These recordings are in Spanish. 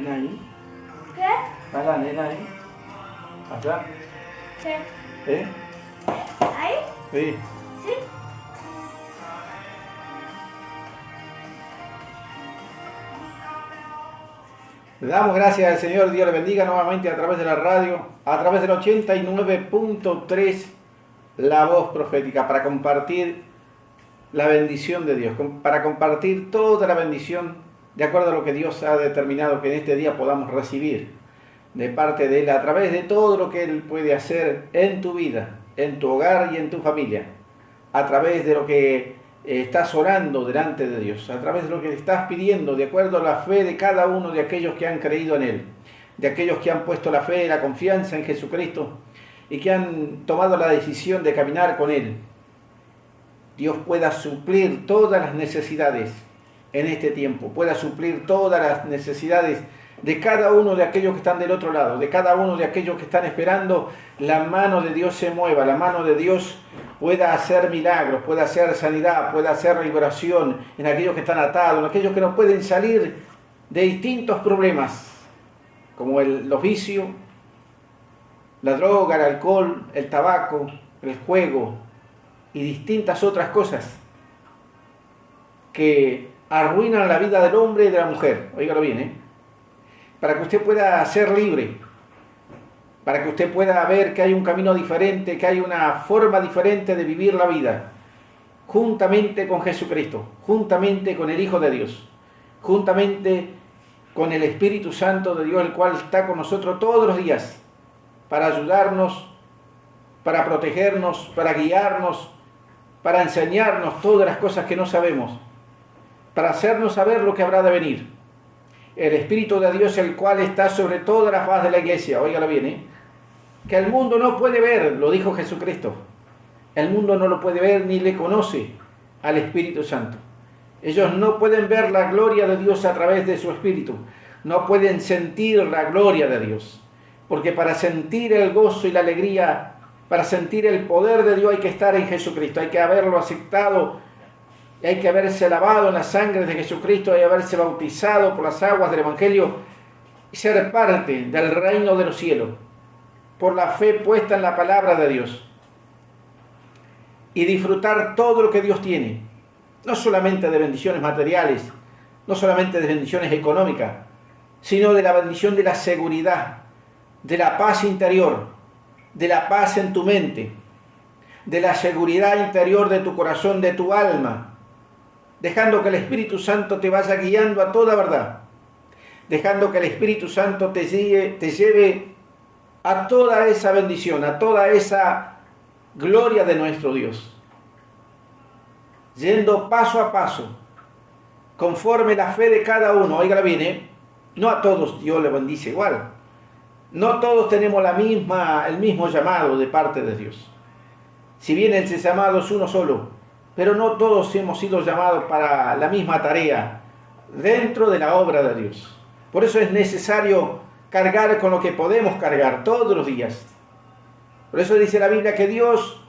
nena ahí? ¿Qué? ¿Está la nena ahí? ¿Allá? Sí. ¿Eh? ¿Ahí? Sí. Sí. Le damos gracias al Señor, Dios le bendiga nuevamente a través de la radio, a través del 89.3, la voz profética, para compartir la bendición de Dios, para compartir toda la bendición de acuerdo a lo que Dios ha determinado que en este día podamos recibir de parte de Él, a través de todo lo que Él puede hacer en tu vida, en tu hogar y en tu familia, a través de lo que estás orando delante de Dios, a través de lo que estás pidiendo, de acuerdo a la fe de cada uno de aquellos que han creído en Él, de aquellos que han puesto la fe y la confianza en Jesucristo y que han tomado la decisión de caminar con Él. Dios pueda suplir todas las necesidades en este tiempo, pueda suplir todas las necesidades de cada uno de aquellos que están del otro lado, de cada uno de aquellos que están esperando la mano de Dios se mueva, la mano de Dios pueda hacer milagros, pueda hacer sanidad, pueda hacer liberación en aquellos que están atados, en aquellos que no pueden salir de distintos problemas, como los vicios, la droga, el alcohol, el tabaco, el juego y distintas otras cosas que arruinan la vida del hombre y de la mujer. Óigalo bien, para que usted pueda ser libre, para que usted pueda ver que hay un camino diferente, que hay una forma diferente de vivir la vida, juntamente con Jesucristo, juntamente con el Hijo de Dios, juntamente con el Espíritu Santo de Dios, el cual está con nosotros todos los días, para ayudarnos, para protegernos, para guiarnos, para enseñarnos todas las cosas que no sabemos, para hacernos saber lo que habrá de venir. El Espíritu de Dios, el cual está sobre toda la faz de la iglesia, óigalo bien, que el mundo no puede ver, lo dijo Jesucristo. El mundo no lo puede ver ni le conoce al Espíritu Santo. Ellos no pueden ver la gloria de Dios a través de su Espíritu. No pueden sentir la gloria de Dios. Porque para sentir el gozo y la alegría, para sentir el poder de Dios hay que estar en Jesucristo. Hay que haberlo aceptado. Hay que haberse lavado en la sangre de Jesucristo. Hay que haberse bautizado por las aguas del Evangelio. Y ser parte del reino de los cielos. Por la fe puesta en la palabra de Dios. Y disfrutar todo lo que Dios tiene. No solamente de bendiciones materiales, no solamente de bendiciones económicas, sino de la bendición de la seguridad, de la paz interior, de la paz en tu mente, de la seguridad interior de tu corazón, de tu alma, dejando que el Espíritu Santo te vaya guiando a toda verdad, dejando que el Espíritu Santo te lleve a toda esa bendición, a toda esa gloria de nuestro Dios. Yendo paso a paso, conforme la fe de cada uno. Óigala bien, no a todos Dios le bendice igual. No todos tenemos el mismo llamado de parte de Dios. Si bien ese llamado es uno solo, pero no todos hemos sido llamados para la misma tarea dentro de la obra de Dios. Por eso es necesario cargar con lo que podemos cargar todos los días. Por eso dice la Biblia que Dios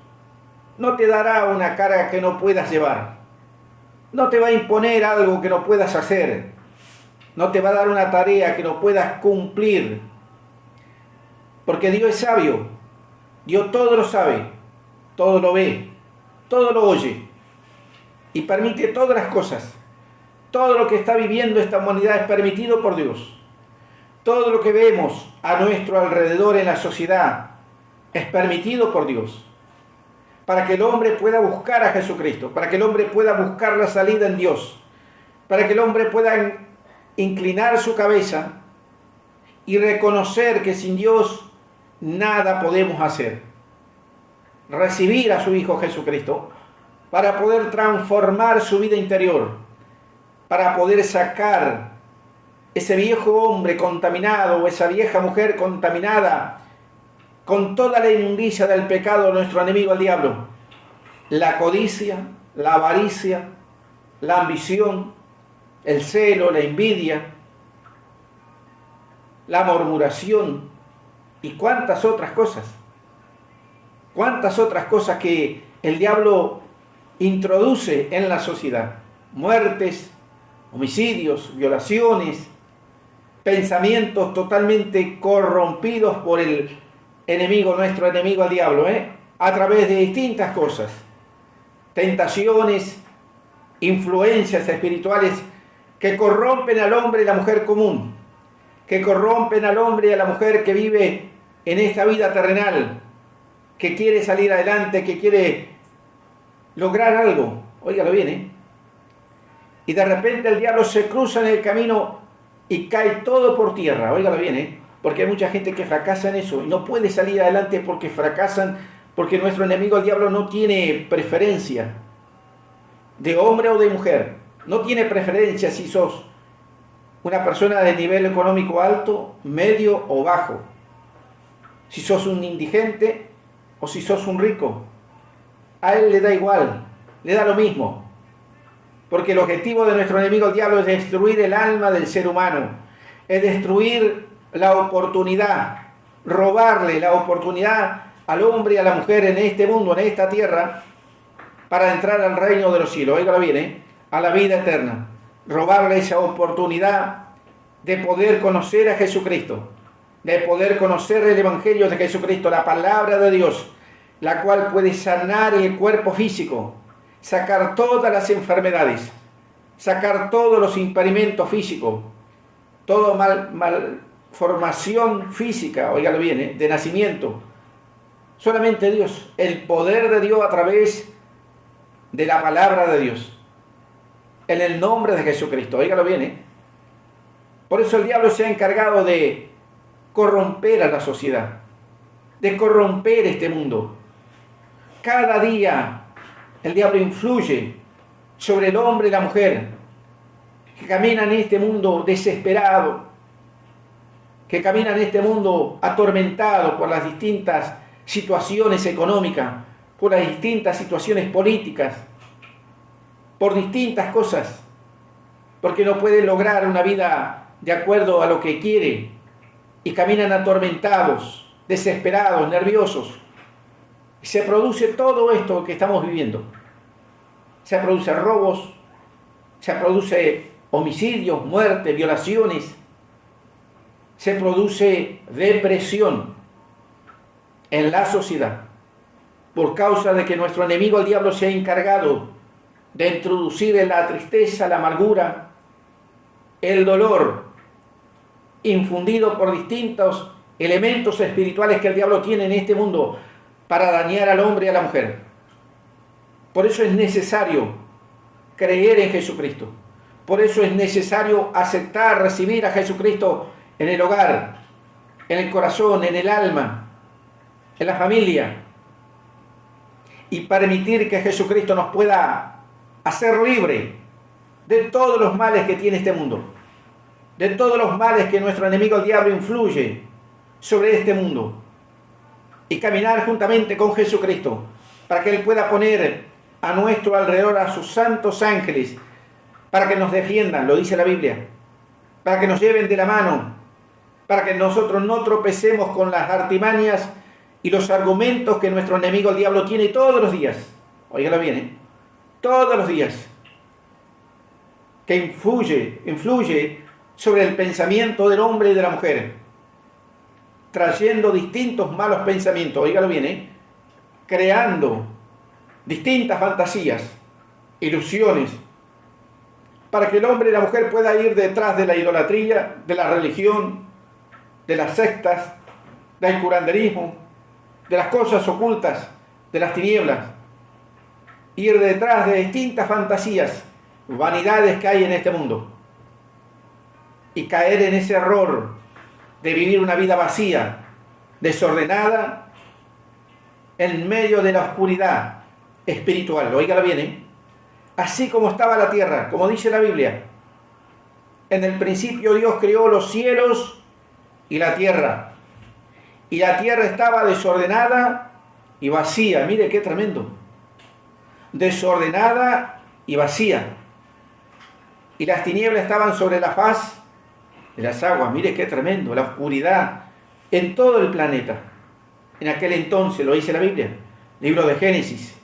no te dará una carga que no puedas llevar. No te va a imponer algo que no puedas hacer. No te va a dar una tarea que no puedas cumplir. Porque Dios es sabio. Dios todo lo sabe, todo lo ve, todo lo oye. Y permite todas las cosas. Todo lo que está viviendo esta humanidad es permitido por Dios. Todo lo que vemos a nuestro alrededor en la sociedad es permitido por Dios. Para que el hombre pueda buscar a Jesucristo, para que el hombre pueda buscar la salida en Dios, para que el hombre pueda inclinar su cabeza y reconocer que sin Dios nada podemos hacer. Recibir a su Hijo Jesucristo para poder transformar su vida interior, para poder sacar ese viejo hombre contaminado o esa vieja mujer contaminada con toda la inmundicia del pecado de nuestro enemigo el diablo, la codicia, la avaricia, la ambición, el celo, la envidia, la murmuración y cuántas otras cosas que el diablo introduce en la sociedad. Muertes, homicidios, violaciones, pensamientos totalmente corrompidos por el enemigo, nuestro enemigo, el diablo, a través de distintas cosas, tentaciones, influencias espirituales que corrompen al hombre y la mujer común, que corrompen al hombre y a la mujer que vive en esta vida terrenal, que quiere salir adelante, que quiere lograr algo. Óigalo bien, Y de repente el diablo se cruza en el camino y cae todo por tierra. Óigalo bien, Porque hay mucha gente que fracasa en eso y no puede salir adelante porque fracasan, porque nuestro enemigo, el diablo, no tiene preferencia de hombre o de mujer. No tiene preferencia si sos una persona de nivel económico alto, medio o bajo. Si sos un indigente o si sos un rico. A él le da igual, le da lo mismo. Porque el objetivo de nuestro enemigo, el diablo, es destruir el alma del ser humano. Es destruir la oportunidad, robarle la oportunidad al hombre y a la mujer en este mundo, en esta tierra, para entrar al reino de los cielos. Óigalo bien, a la vida eterna. Robarle esa oportunidad de poder conocer a Jesucristo, de poder conocer el Evangelio de Jesucristo, la palabra de Dios, la cual puede sanar el cuerpo físico, sacar todas las enfermedades, sacar todos los impedimentos físicos, toda malformación física, óigalo bien, de nacimiento. Solamente Dios, el poder de Dios a través de la palabra de Dios, en el nombre de Jesucristo, óigalo bien. Por eso el diablo se ha encargado de corromper a la sociedad, de corromper este mundo. Cada día el diablo influye sobre el hombre y la mujer que caminan en este mundo desesperado, que caminan en este mundo atormentado por las distintas situaciones económicas, por las distintas situaciones políticas, por distintas cosas, porque no pueden lograr una vida de acuerdo a lo que quiere y caminan atormentados, desesperados, nerviosos. Y se produce todo esto que estamos viviendo. Se produce robos, se produce homicidios, muertes, violaciones, se produce depresión en la sociedad por causa de que nuestro enemigo, el diablo, se ha encargado de introducir en la tristeza, la amargura, el dolor, infundido por distintos elementos espirituales que el diablo tiene en este mundo para dañar al hombre y a la mujer. Por eso es necesario creer en Jesucristo. Por eso es necesario aceptar, recibir a Jesucristo en el hogar, en el corazón, en el alma, en la familia. Y permitir que Jesucristo nos pueda hacer libre de todos los males que tiene este mundo. De todos los males que nuestro enemigo, el diablo, influye sobre este mundo. Y caminar juntamente con Jesucristo para que Él pueda poner a nuestro alrededor a sus santos ángeles para que nos defiendan, lo dice la Biblia, para que nos lleven de la mano, para que nosotros no tropecemos con las artimañas y los argumentos que nuestro enemigo, el diablo, tiene todos los días. Óigalo bien, todos los días, que influye sobre el pensamiento del hombre y de la mujer, trayendo distintos malos pensamientos, óigalo bien, creando distintas fantasías, ilusiones, para que el hombre y la mujer pueda ir detrás de la idolatría, de la religión, de las sectas, del curanderismo, de las cosas ocultas, de las tinieblas, ir detrás de distintas fantasías, vanidades que hay en este mundo, y caer en ese error de vivir una vida vacía, desordenada, en medio de la oscuridad espiritual. Óigalo bien, Así como estaba la tierra, como dice la Biblia. En el principio Dios creó los cielos y la tierra. Y la tierra estaba desordenada y vacía. Mire qué tremendo. Desordenada y vacía. Y las tinieblas estaban sobre la faz de las aguas. Mire qué tremendo. La oscuridad en todo el planeta. En aquel entonces, lo dice la Biblia. Libro de Génesis.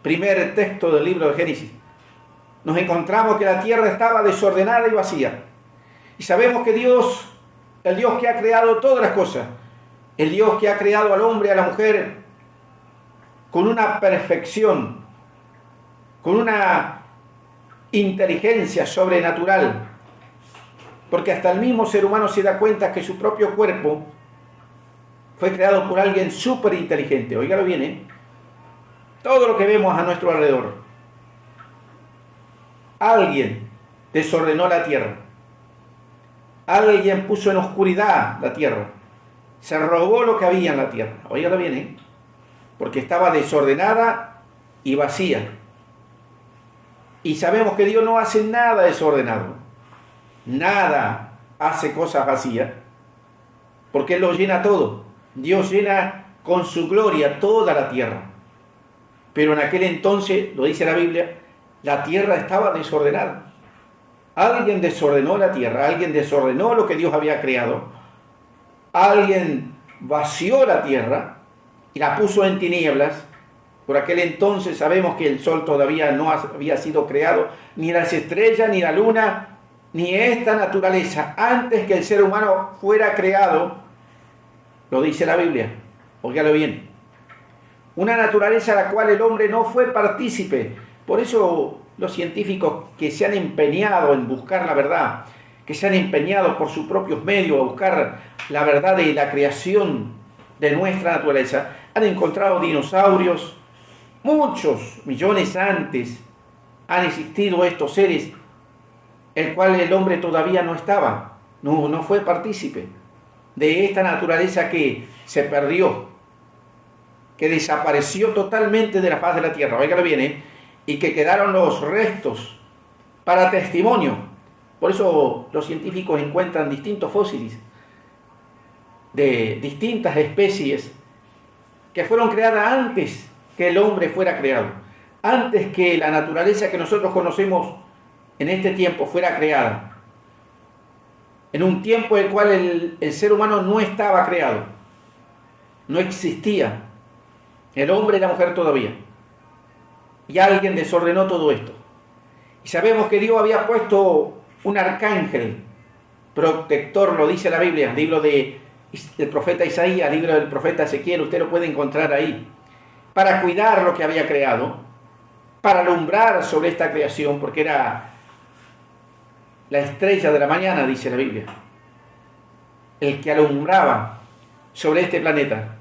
Primer texto del libro de Génesis. Nos encontramos que la tierra estaba desordenada y vacía. Y sabemos que Dios, el Dios que ha creado todas las cosas, el Dios que ha creado al hombre y a la mujer con una perfección, con una inteligencia sobrenatural, porque hasta el mismo ser humano se da cuenta que su propio cuerpo fue creado por alguien súper inteligente. Óigalo bien, ¿eh? Todo lo que vemos a nuestro alrededor. Alguien desordenó la tierra. Alguien puso en oscuridad la tierra. Se robó lo que había en la tierra. Óigalo bien, ¿eh? Porque estaba desordenada y vacía. Y sabemos que Dios no hace nada desordenado. Nada hace cosas vacías. Porque Él lo llena todo. Dios llena con su gloria toda la tierra. Pero en aquel entonces, lo dice la Biblia, la tierra estaba desordenada. Alguien desordenó la tierra, alguien desordenó lo que Dios había creado. Alguien vació la tierra y la puso en tinieblas. Por aquel entonces sabemos que el sol todavía no había sido creado, ni las estrellas, ni la luna, ni esta naturaleza. Antes que el ser humano fuera creado, lo dice la Biblia, óigalo bien, una naturaleza a la cual el hombre no fue partícipe. Por eso los científicos que se han empeñado en buscar la verdad, que se han empeñado por sus propios medios a buscar la verdad de la creación de nuestra naturaleza, han encontrado dinosaurios. Muchos millones antes han existido estos seres, el cual el hombre todavía no estaba, no fue partícipe de esta naturaleza que se perdió, que desapareció totalmente de la faz de la tierra. Óigalo bien, ¿eh? Y que quedaron los restos para testimonio. Por eso los científicos encuentran distintos fósiles de distintas especies que fueron creadas antes que el hombre fuera creado, antes que la naturaleza que nosotros conocemos en este tiempo fuera creada, en un tiempo en el cual el ser humano no estaba creado, no existía el hombre y la mujer todavía, y alguien desordenó todo esto. Y sabemos que Dios había puesto un arcángel protector, lo dice la Biblia, libro del profeta Isaías, libro del profeta Ezequiel, usted lo puede encontrar ahí, para cuidar lo que había creado, para alumbrar sobre esta creación, porque era la estrella de la mañana, dice la Biblia, el que alumbraba sobre este planeta,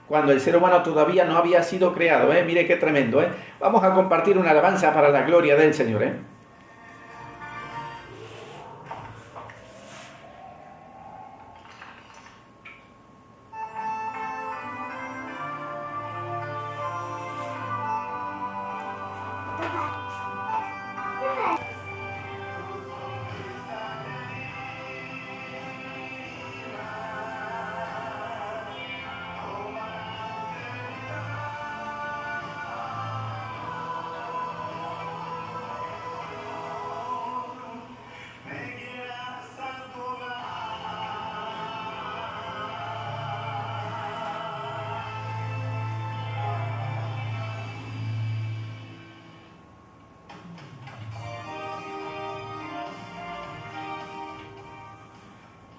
cuando el ser humano todavía no había sido creado. Mire qué tremendo. Vamos a compartir una alabanza para la gloria del Señor.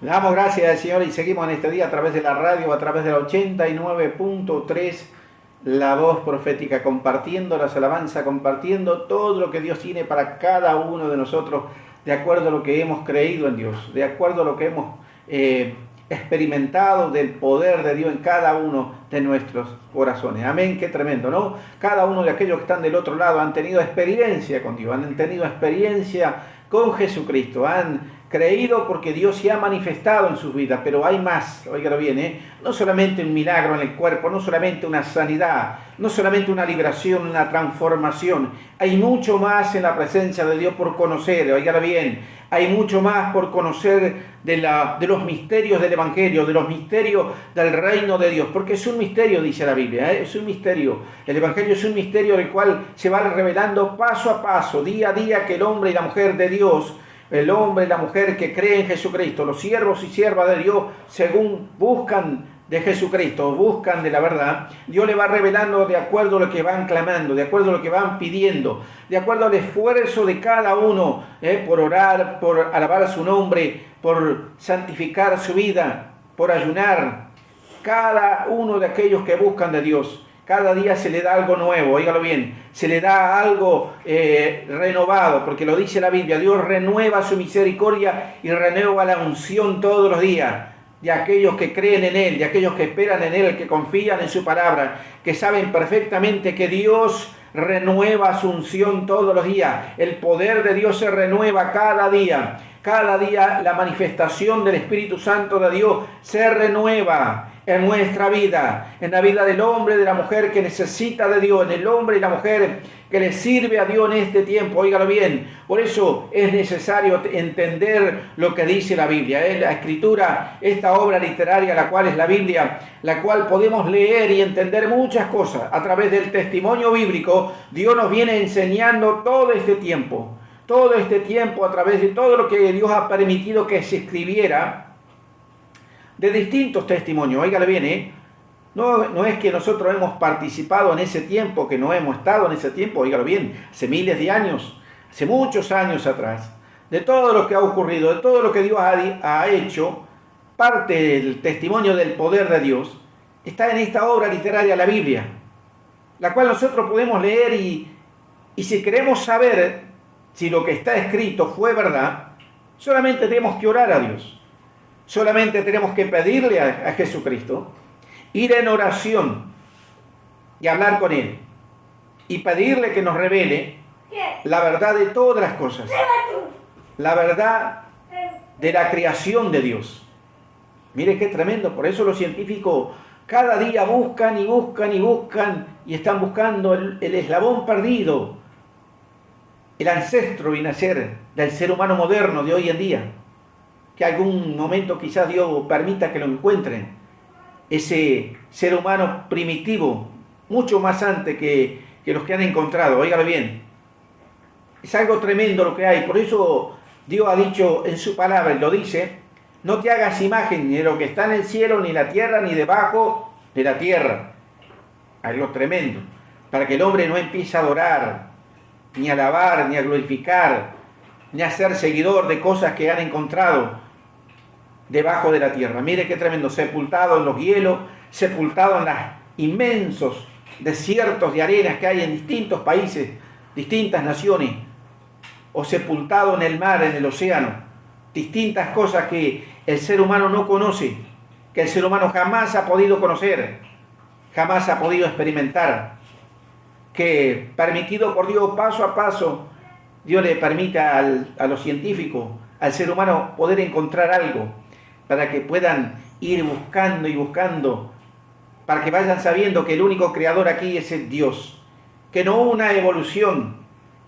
Le damos gracias al Señor y seguimos en este día a través de la radio, a través de la 89.3, la voz profética, compartiendo las alabanzas, compartiendo todo lo que Dios tiene para cada uno de nosotros, de acuerdo a lo que hemos creído en Dios, de acuerdo a lo que hemos experimentado del poder de Dios en cada uno de nuestros corazones. Amén, qué tremendo, ¿no? Cada uno de aquellos que están del otro lado han tenido experiencia con Dios, han tenido experiencia con Jesucristo, han creído porque Dios se ha manifestado en sus vidas, pero hay más, óigalo bien, no solamente un milagro en el cuerpo, no solamente una sanidad, no solamente una liberación, una transformación, hay mucho más en la presencia de Dios por conocer, óigalo bien, hay mucho más por conocer de los misterios del Evangelio, de los misterios del reino de Dios, porque es un misterio, dice la Biblia, es un misterio, el Evangelio es un misterio del cual se va revelando paso a paso, día a día, que el hombre y la mujer de Dios, el hombre y la mujer que creen en Jesucristo, los siervos y siervas de Dios, según buscan de Jesucristo, buscan de la verdad, Dios le va revelando de acuerdo a lo que van clamando, de acuerdo a lo que van pidiendo, de acuerdo al esfuerzo de cada uno por orar, por alabar su nombre, por santificar su vida, por ayunar. Cada uno de aquellos que buscan de Dios, cada día se le da algo nuevo, óigalo bien, se le da algo renovado, porque lo dice la Biblia, Dios renueva su misericordia y renueva la unción todos los días de aquellos que creen en Él, de aquellos que esperan en Él, que confían en su palabra, que saben perfectamente que Dios renueva su unción todos los días. El poder de Dios se renueva cada día. Cada día la manifestación del Espíritu Santo de Dios se renueva en nuestra vida, en la vida del hombre y de la mujer que necesita de Dios, en el hombre y la mujer que le sirve a Dios en este tiempo. Óigalo bien, por eso es necesario entender lo que dice la Biblia. La Escritura, esta obra literaria, la cual es la Biblia, la cual podemos leer y entender muchas cosas. A través del testimonio bíblico, Dios nos viene enseñando todo este tiempo a través de todo lo que Dios ha permitido que se escribiera, de distintos testimonios. Óigale bien, no es que nosotros hemos participado en ese tiempo, que no hemos estado en ese tiempo, óigalo bien, hace miles de años, hace muchos años atrás, de todo lo que ha ocurrido, de todo lo que Dios ha hecho, parte del testimonio del poder de Dios, está en esta obra literaria, la Biblia, la cual nosotros podemos leer y si queremos saber si lo que está escrito fue verdad, solamente tenemos que orar a Dios. Solamente tenemos que pedirle a Jesucristo, ir en oración y hablar con Él. Y pedirle que nos revele la verdad de todas las cosas. La verdad de la creación de Dios. Mire qué tremendo. Por eso los científicos cada día buscan y buscan y buscan y están buscando el eslabón perdido, el ancestro y nacer del ser humano moderno de hoy en día, que algún momento quizás Dios permita que lo encuentren, ese ser humano primitivo, mucho más antes que los que han encontrado. Óigalo bien, es algo tremendo lo que hay. Por eso Dios ha dicho en su palabra, y lo dice, no te hagas imagen ni de lo que está en el cielo, ni la tierra, ni debajo de la tierra. Algo tremendo, para que el hombre no empiece a adorar, ni a alabar, ni a glorificar, ni a ser seguidor de cosas que han encontrado debajo de la tierra. Mire qué tremendo, sepultado en los hielos, sepultado en los inmensos desiertos de arenas que hay en distintos países, distintas naciones, o sepultado en el mar, en el océano, distintas cosas que el ser humano no conoce, que el ser humano jamás ha podido conocer, jamás ha podido experimentar, que permitido por Dios paso a paso, Dios le permite a los científicos, al ser humano poder encontrar algo, para que puedan ir buscando y buscando, para que vayan sabiendo que el único creador aquí es el Dios, que no hubo una evolución,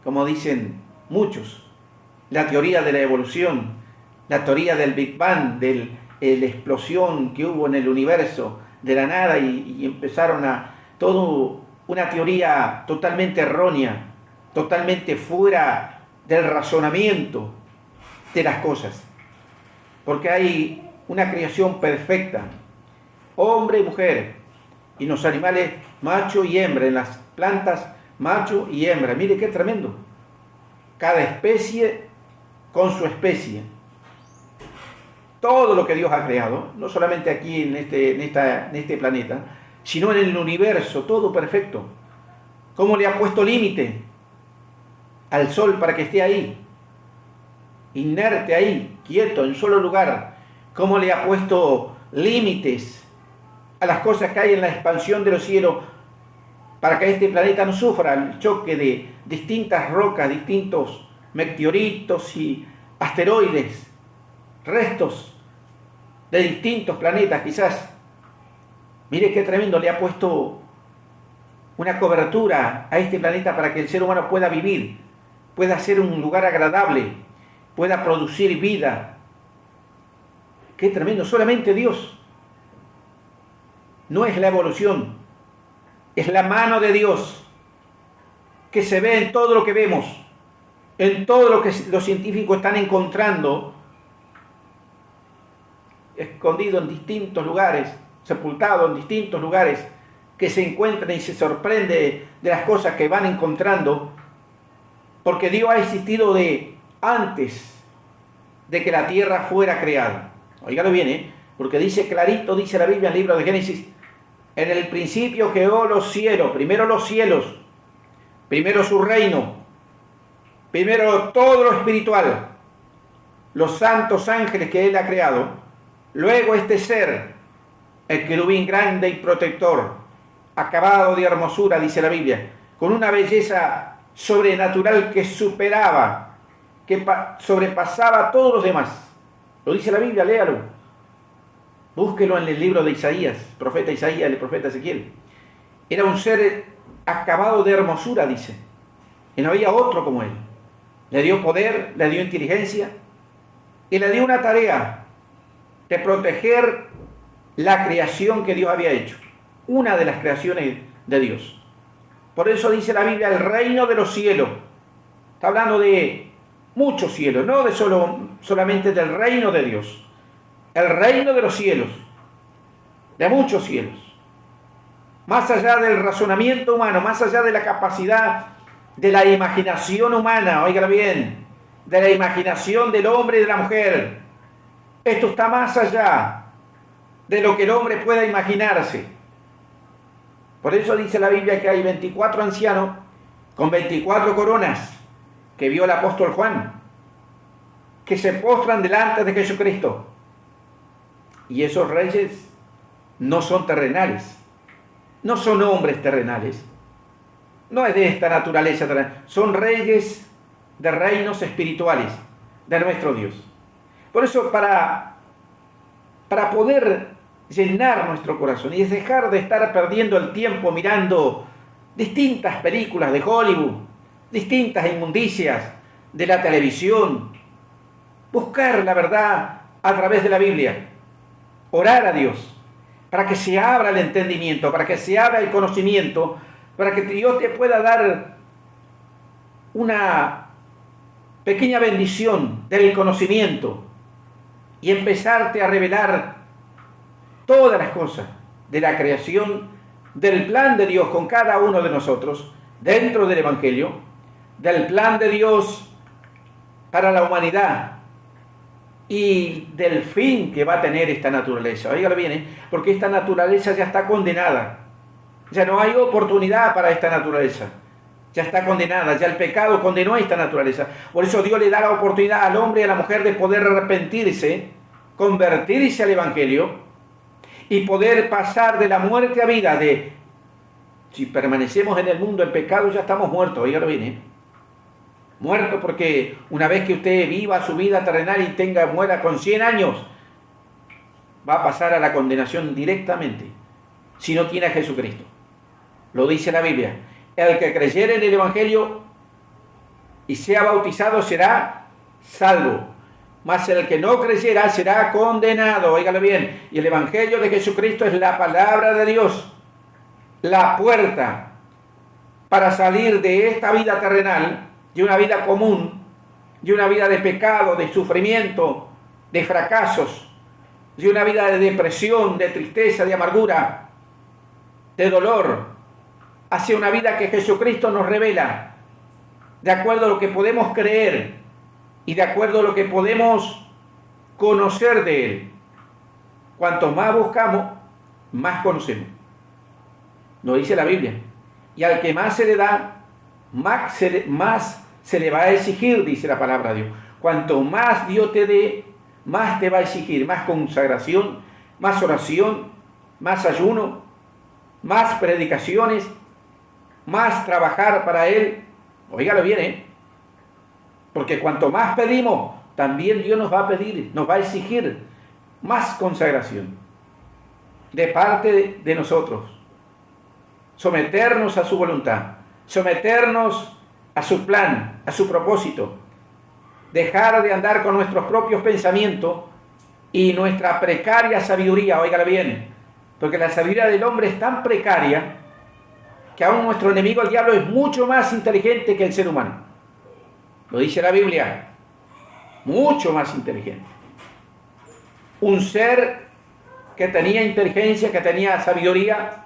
como dicen muchos, la teoría de la evolución, la teoría del Big Bang, de la explosión que hubo en el universo, de la nada, y empezaron a todo una teoría totalmente errónea, totalmente fuera del razonamiento de las cosas, porque hay una creación perfecta, hombre y mujer, y en los animales macho y hembra, en las plantas macho y hembra. Mire qué tremendo, cada especie con su especie, todo lo que Dios ha creado, no solamente aquí en este planeta, sino en el universo, todo perfecto. ¿Cómo le ha puesto límite al sol para que esté ahí, inerte ahí, quieto, en un solo lugar? ¿Cómo le ha puesto límites a las cosas que hay en la expansión de los cielos para que este planeta no sufra el choque de distintas rocas, distintos meteoritos y asteroides, restos de distintos planetas quizás? Mire qué tremendo, le ha puesto una cobertura a este planeta para que el ser humano pueda vivir, pueda ser un lugar agradable, pueda producir vida. Qué tremendo, solamente Dios. No es la evolución, es la mano de Dios que se ve en todo lo que vemos, en todo lo que los científicos están encontrando, escondido en distintos lugares, sepultado en distintos lugares, que se encuentran y se sorprende de las cosas que van encontrando, porque Dios ha existido de antes de que la tierra fuera creada. Óigalo bien, porque dice clarito, dice la Biblia en el libro de Génesis, en el principio creó los cielos, primero su reino, primero todo lo espiritual, los santos ángeles que Él ha creado, luego este ser, el querubín grande y protector, acabado de hermosura, dice la Biblia, con una belleza sobrenatural que superaba, que sobrepasaba a todos los demás. Lo dice la Biblia, léalo. Búsquelo en el libro de Isaías, profeta Isaías, el profeta Ezequiel. Era un ser acabado de hermosura, dice. Y no había otro como Él. Le dio poder, le dio inteligencia y le dio una tarea de proteger la creación que Dios había hecho. Una de las creaciones de Dios. Por eso dice la Biblia, el reino de los cielos. Está hablando de muchos cielos, no de solamente del reino de Dios. El reino de los cielos, de muchos cielos. Más allá del razonamiento humano, más allá de la capacidad de la imaginación humana, óigalo bien, de la imaginación del hombre y de la mujer. Esto está más allá de lo que el hombre pueda imaginarse. Por eso dice la Biblia que hay 24 ancianos con 24 coronas que vio el apóstol Juan, que se postran delante de Jesucristo. Y esos reyes no son terrenales, no son hombres terrenales, no es de esta naturaleza terrenal, son reyes de reinos espirituales de nuestro Dios. Por eso para poder llenar nuestro corazón y dejar de estar perdiendo el tiempo mirando distintas películas de Hollywood, distintas inmundicias de la televisión, buscar la verdad a través de la Biblia, orar a Dios para que se abra el entendimiento, para que se abra el conocimiento, para que Dios te pueda dar una pequeña bendición del conocimiento y empezarte a revelar todas las cosas de la creación, del plan de Dios con cada uno de nosotros, dentro del Evangelio, del plan de Dios para la humanidad y del fin que va a tener esta naturaleza. Óigalo bien, porque esta naturaleza ya está condenada. Ya no hay oportunidad para esta naturaleza. Ya está condenada, ya el pecado condenó a esta naturaleza. Por eso Dios le da la oportunidad al hombre y a la mujer de poder arrepentirse, convertirse al Evangelio y poder pasar de la muerte a vida. Si permanecemos en el mundo en pecado, ya estamos muertos. Óigalo bien, muerto, porque una vez que usted viva su vida terrenal y muera con 100 años, va a pasar a la condenación directamente, si no tiene a Jesucristo. Lo dice la Biblia. El que creyere en el Evangelio y sea bautizado será salvo, mas el que no creyera será condenado. Óigalo bien. Y el Evangelio de Jesucristo es la palabra de Dios, la puerta para salir de esta vida terrenal, de una vida común, de una vida de pecado, de sufrimiento, de fracasos, de una vida de depresión, de tristeza, de amargura, de dolor, hacia una vida que Jesucristo nos revela, de acuerdo a lo que podemos creer y de acuerdo a lo que podemos conocer de Él. Cuanto más buscamos, más conocemos. Lo dice la Biblia. Y al que más se le da, más se le va a exigir, dice la palabra de Dios. Cuanto más Dios te dé, más te va a exigir, más consagración, más oración, más ayuno, más predicaciones, más trabajar para Él. Óigalo bien, porque cuanto más pedimos, también Dios nos va a pedir, nos va a exigir más consagración de parte de nosotros. Someternos a su voluntad, someternos a su plan, a su propósito, dejar de andar con nuestros propios pensamientos y nuestra precaria sabiduría. Óigalo bien, porque la sabiduría del hombre es tan precaria que aún nuestro enemigo, el diablo, es mucho más inteligente que el ser humano. Lo dice la Biblia, mucho más inteligente. Un ser que tenía inteligencia, que tenía sabiduría,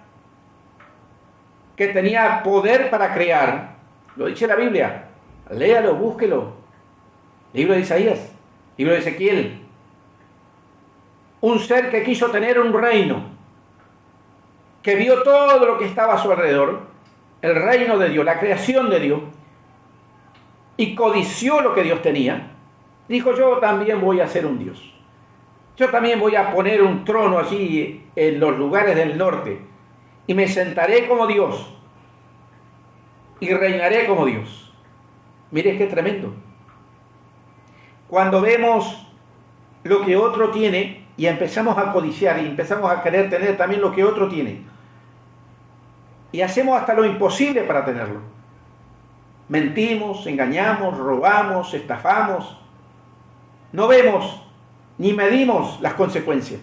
que tenía poder para crear. Lo dice la Biblia. Léalo, búsquelo. Libro de Isaías. Libro de Ezequiel. Un ser que quiso tener un reino, que vio todo lo que estaba a su alrededor, el reino de Dios, la creación de Dios, y codició lo que Dios tenía. Dijo, yo también voy a ser un Dios. Yo también voy a poner un trono allí en los lugares del norte y me sentaré como Dios y reinaré como Dios. Mire qué tremendo. Cuando vemos lo que otro tiene y empezamos a codiciar y empezamos a querer tener también lo que otro tiene y hacemos hasta lo imposible para tenerlo. Mentimos, engañamos, robamos, estafamos. No vemos ni medimos las consecuencias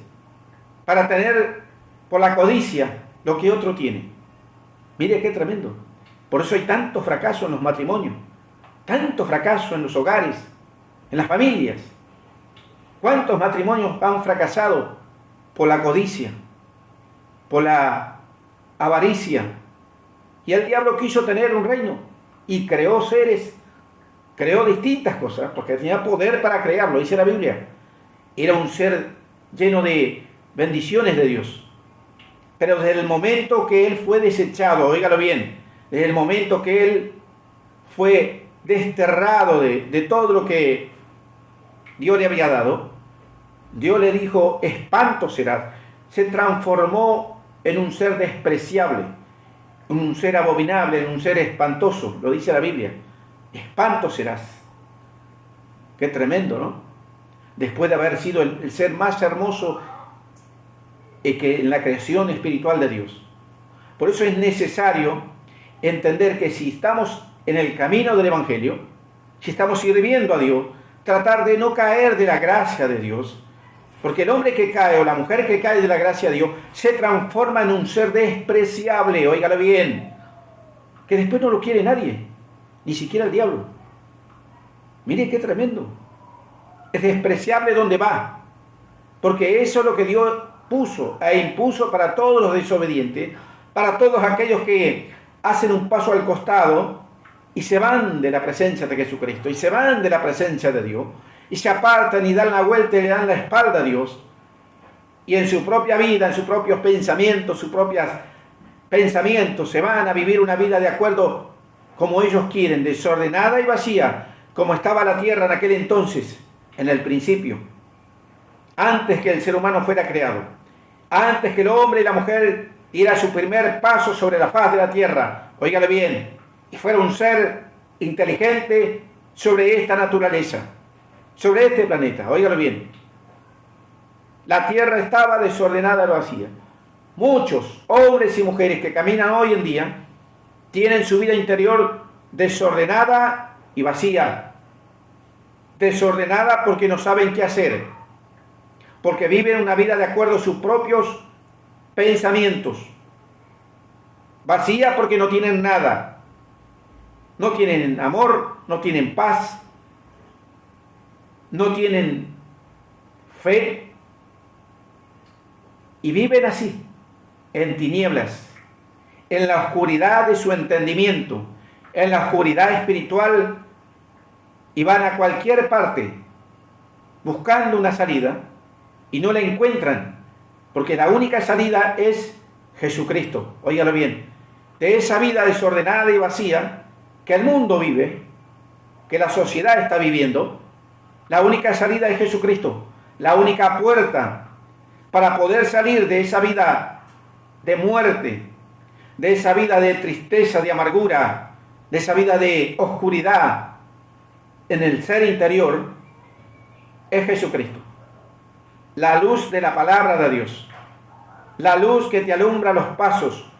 para tener por la codicia lo que otro tiene. Mire qué tremendo. Por eso hay tanto fracaso en los matrimonios, tanto fracaso en los hogares, en las familias. ¿Cuántos matrimonios han fracasado por la codicia, por la avaricia? Y el diablo quiso tener un reino y creó seres, creó distintas cosas, porque tenía poder para crearlo, dice la Biblia. Era un ser lleno de bendiciones de Dios. Pero desde el momento que él fue desechado, óigalo bien, desde el momento que él fue desterrado de todo lo que Dios le había dado, Dios le dijo, espanto serás. Se transformó en un ser despreciable, en un ser abominable, en un ser espantoso, lo dice la Biblia. Espanto serás. Qué tremendo, ¿no? Después de haber sido el ser más hermoso que en la creación espiritual de Dios. Por eso es necesario entender que si estamos en el camino del Evangelio, si estamos sirviendo a Dios, tratar de no caer de la gracia de Dios, porque el hombre que cae o la mujer que cae de la gracia de Dios se transforma en un ser despreciable, óigalo bien, que después no lo quiere nadie, ni siquiera el diablo. Mire qué tremendo. Es despreciable donde va, porque eso es lo que Dios puso e impuso para todos los desobedientes, para todos aquellos que hacen un paso al costado y se van de la presencia de Jesucristo, y se van de la presencia de Dios, y se apartan y dan la vuelta y le dan la espalda a Dios, y en su propia vida, en sus propios pensamientos, se van a vivir una vida de acuerdo como ellos quieren, desordenada y vacía, como estaba la tierra en aquel entonces, en el principio, antes que el ser humano fuera creado, antes que el hombre y la mujer diera su primer paso sobre la faz de la tierra, óigale bien, y fuera un ser inteligente sobre esta naturaleza, sobre este planeta, óigalo bien. La tierra estaba desordenada y vacía. Muchos hombres y mujeres que caminan hoy en día tienen su vida interior desordenada y vacía. Desordenada porque no saben qué hacer, porque viven una vida de acuerdo a sus propios pensamientos. Vacía porque no tienen nada. No tienen amor, no tienen paz, no tienen fe y viven así, en tinieblas, en la oscuridad de su entendimiento, en la oscuridad espiritual, y van a cualquier parte buscando una salida y no la encuentran, porque la única salida es Jesucristo. Óigalo bien, de esa vida desordenada y vacía que el mundo vive, que la sociedad está viviendo, la única salida es Jesucristo, la única puerta para poder salir de esa vida de muerte, de esa vida de tristeza, de amargura, de esa vida de oscuridad en el ser interior, es Jesucristo. La luz de la palabra de Dios, la luz que te alumbra los pasos,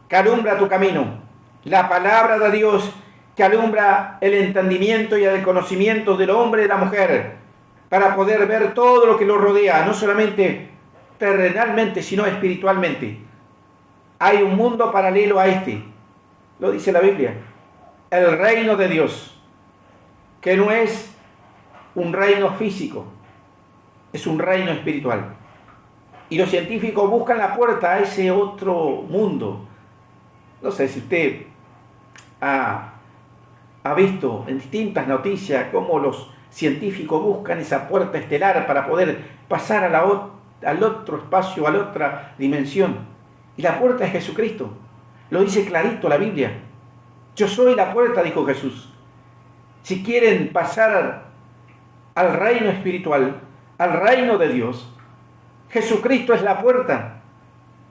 que alumbra tu camino, la palabra de Dios que alumbra el entendimiento y el conocimiento del hombre y de la mujer, para poder ver todo lo que lo rodea, no solamente terrenalmente, sino espiritualmente. Hay un mundo paralelo a este, lo dice la Biblia, el reino de Dios, que no es un reino físico, es un reino espiritual. Y los científicos buscan la puerta a ese otro mundo. No sé si usted ha visto en distintas noticias cómo los científicos buscan esa puerta estelar para poder pasar al otro espacio, a la otra dimensión. Y la puerta es Jesucristo. Lo dice clarito la Biblia. Yo soy la puerta, dijo Jesús. Si quieren pasar al reino espiritual, al reino de Dios, Jesucristo es la puerta.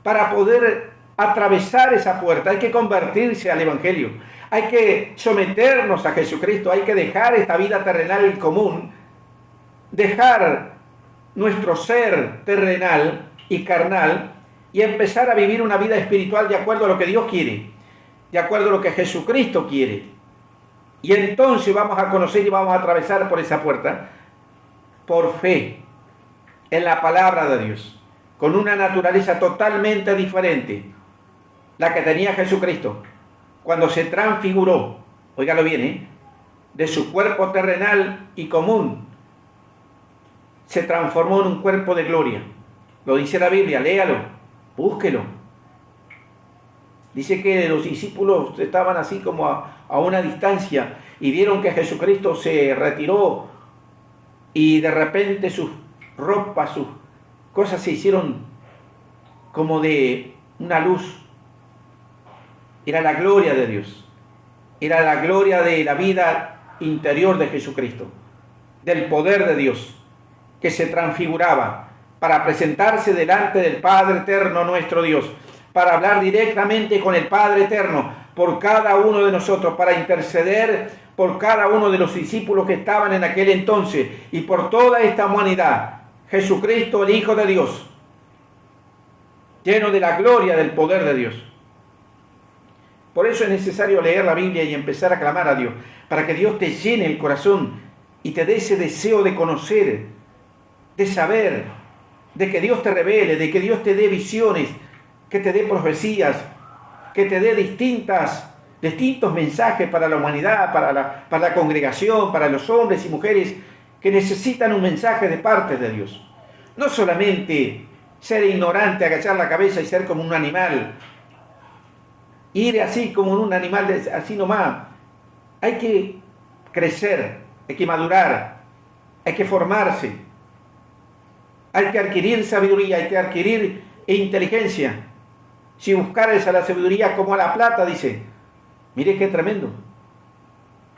Para poder atravesar esa puerta hay que convertirse al Evangelio. Hay que someternos a Jesucristo. Hay que dejar esta vida terrenal común. Dejar nuestro ser terrenal y carnal y empezar a vivir una vida espiritual de acuerdo a lo que Dios quiere, de acuerdo a lo que Jesucristo quiere. Y entonces vamos a conocer y vamos a atravesar por esa puerta por fe en la palabra de Dios, con una naturaleza totalmente diferente, la que tenía Jesucristo cuando se transfiguró, óigalo bien, de su cuerpo terrenal y común, se transformó en un cuerpo de gloria. Lo dice la Biblia, léalo, búsquelo. Dice que los discípulos estaban así como a una distancia y vieron que Jesucristo se retiró y de repente sus ropas, sus cosas se hicieron como de una luz. Era la gloria de Dios. Era la gloria de la vida interior de Jesucristo, del poder de Dios, que se transfiguraba para presentarse delante del Padre eterno nuestro Dios, para hablar directamente con el Padre eterno por cada uno de nosotros, para interceder por cada uno de los discípulos que estaban en aquel entonces y por toda esta humanidad. Jesucristo, el Hijo de Dios, lleno de la gloria del poder de Dios. Por eso es necesario leer la Biblia y empezar a clamar a Dios, para que Dios te llene el corazón y te dé ese deseo de conocer, de saber, de que Dios te revele, de que Dios te dé visiones, que te dé profecías, que te dé distintos mensajes para la humanidad, para la congregación, para los hombres y mujeres que necesitan un mensaje de parte de Dios. No solamente ser ignorante, agachar la cabeza y ser como un animal, ir así como un animal, así nomás. Hay que crecer, hay que madurar, hay que formarse, hay que adquirir sabiduría, hay que adquirir inteligencia. Si buscares a la sabiduría como a la plata, dice, mire qué tremendo.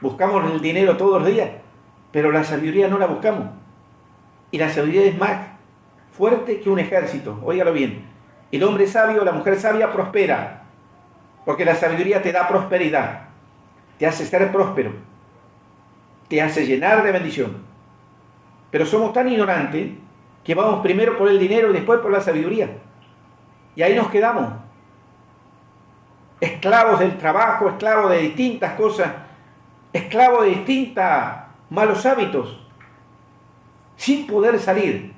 Buscamos el dinero todos los días, pero la sabiduría no la buscamos. Y la sabiduría es más fuerte que un ejército, óigalo bien. El hombre sabio, la mujer sabia prospera, porque la sabiduría te da prosperidad, te hace ser próspero, te hace llenar de bendición. Pero somos tan ignorantes que vamos primero por el dinero y después por la sabiduría. Y ahí nos quedamos. Esclavos del trabajo, esclavos de distintas cosas, esclavos de distintos malos hábitos, sin poder salir,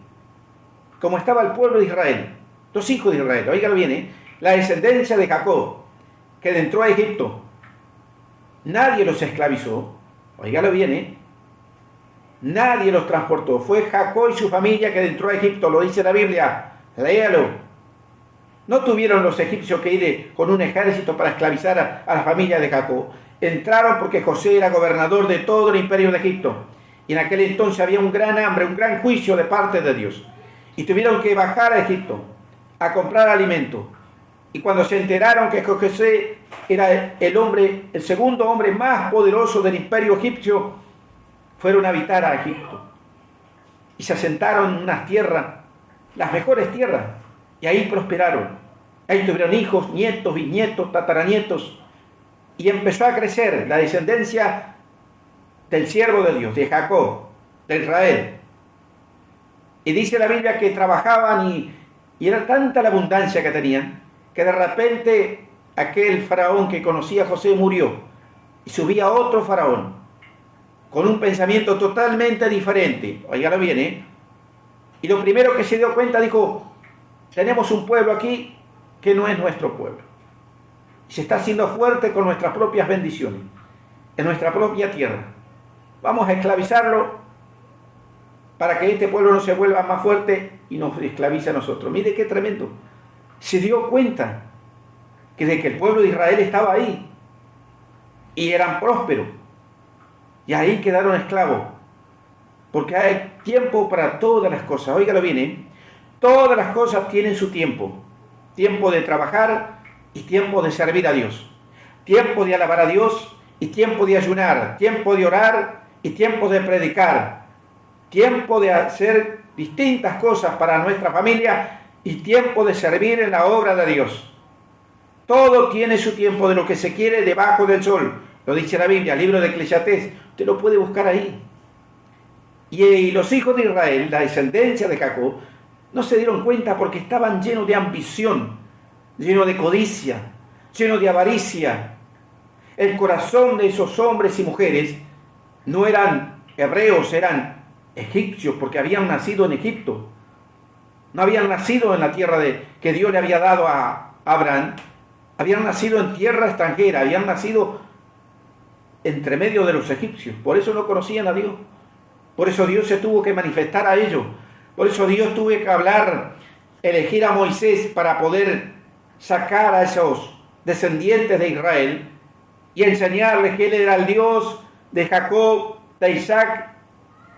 como estaba el pueblo de Israel, los hijos de Israel, oígalo bien, la descendencia de Jacob, que entró a Egipto. Nadie los esclavizó, oígalo bien, nadie los transportó, fue Jacob y su familia que entró a Egipto, lo dice la Biblia, léalo. No tuvieron los egipcios que ir con un ejército para esclavizar a la familia de Jacob. Entraron porque José era gobernador de todo el imperio de Egipto. Y en aquel entonces había un gran hambre, un gran juicio de parte de Dios. Y tuvieron que bajar a Egipto a comprar alimento. Y cuando se enteraron que José era el segundo hombre más poderoso del imperio egipcio, fueron a habitar a Egipto. Y se asentaron en unas tierras, las mejores tierras. Y ahí prosperaron. Ahí tuvieron hijos, nietos, bisnietos, tataranietos. Y empezó a crecer la descendencia del siervo de Dios, de Jacob, de Israel. Y dice la Biblia que trabajaban y era tanta la abundancia que tenían, que de repente aquel faraón que conocía a José murió. Y subía otro faraón, con un pensamiento totalmente diferente. Óigalo bien, Y lo primero que se dio cuenta, dijo, tenemos un pueblo aquí que no es nuestro pueblo. Se está haciendo fuerte con nuestras propias bendiciones, en nuestra propia tierra. Vamos a esclavizarlo para que este pueblo no se vuelva más fuerte y nos esclavice a nosotros. Mire qué tremendo. Se dio cuenta de que el pueblo de Israel estaba ahí y eran prósperos. Y ahí quedaron esclavos. Porque hay tiempo para todas las cosas. Óigalo bien, ¿eh? Todas las cosas tienen su tiempo. Tiempo de trabajar y tiempo de servir a Dios. Tiempo de alabar a Dios y tiempo de ayunar. Tiempo de orar y tiempo de predicar. Tiempo de hacer distintas cosas para nuestra familia y tiempo de servir en la obra de Dios. Todo tiene su tiempo de lo que se quiere debajo del sol. Lo dice la Biblia, el libro de Eclesiastés. Usted lo puede buscar ahí. Y los hijos de Israel, la descendencia de Jacob, no se dieron cuenta porque estaban llenos de ambición, llenos de codicia, llenos de avaricia. El corazón de esos hombres y mujeres no eran hebreos, eran egipcios, porque habían nacido en Egipto. No habían nacido en la tierra que Dios le había dado a Abraham. Habían nacido en tierra extranjera, habían nacido entre medio de los egipcios. Por eso no conocían a Dios. Por eso Dios se tuvo que manifestar a ellos. Por eso Dios tuvo que hablar, elegir a Moisés para poder sacar a esos descendientes de Israel y enseñarles que Él era el Dios de Jacob, de Isaac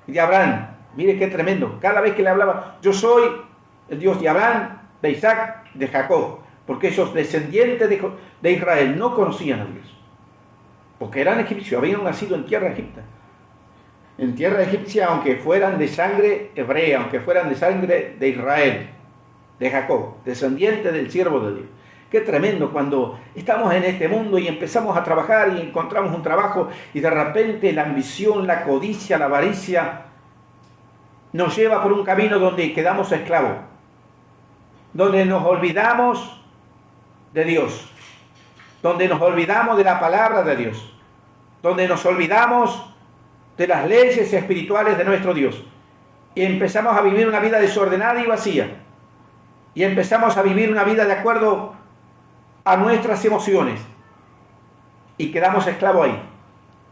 y de Abraham. Mire qué tremendo. Cada vez que le hablaba, yo soy el Dios de Abraham, de Isaac, de Jacob. Porque esos descendientes de Israel no conocían a Dios. Porque eran egipcios, habían nacido en tierra egipcia. En tierra egipcia, aunque fueran de sangre hebrea, aunque fueran de sangre de Israel, de Jacob, descendiente del siervo de Dios. Qué tremendo cuando estamos en este mundo y empezamos a trabajar y encontramos un trabajo y de repente la ambición, la codicia, la avaricia nos lleva por un camino donde quedamos esclavos, donde nos olvidamos de Dios, donde nos olvidamos de la palabra de Dios, donde nos olvidamos de las leyes espirituales de nuestro Dios y empezamos a vivir una vida desordenada y vacía y empezamos a vivir una vida de acuerdo a nuestras emociones y quedamos esclavos ahí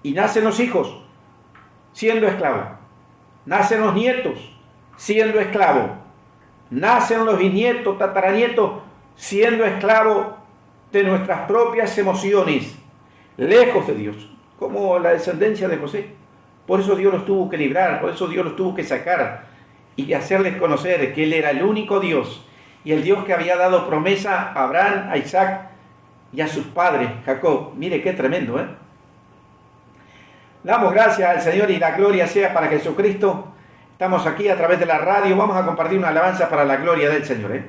y nacen los hijos siendo esclavos, nacen los nietos siendo esclavos, nacen los bisnietos, tataranietos siendo esclavos de nuestras propias emociones, lejos de Dios, como la descendencia de José. Por eso Dios los tuvo que librar, por eso Dios los tuvo que sacar y hacerles conocer que Él era el único Dios y el Dios que había dado promesa a Abraham, a Isaac y a sus padres, Jacob. Mire qué tremendo, ¿eh? Damos gracias al Señor y la gloria sea para Jesucristo. Estamos aquí a través de la radio, vamos a compartir una alabanza para la gloria del Señor, ¿eh?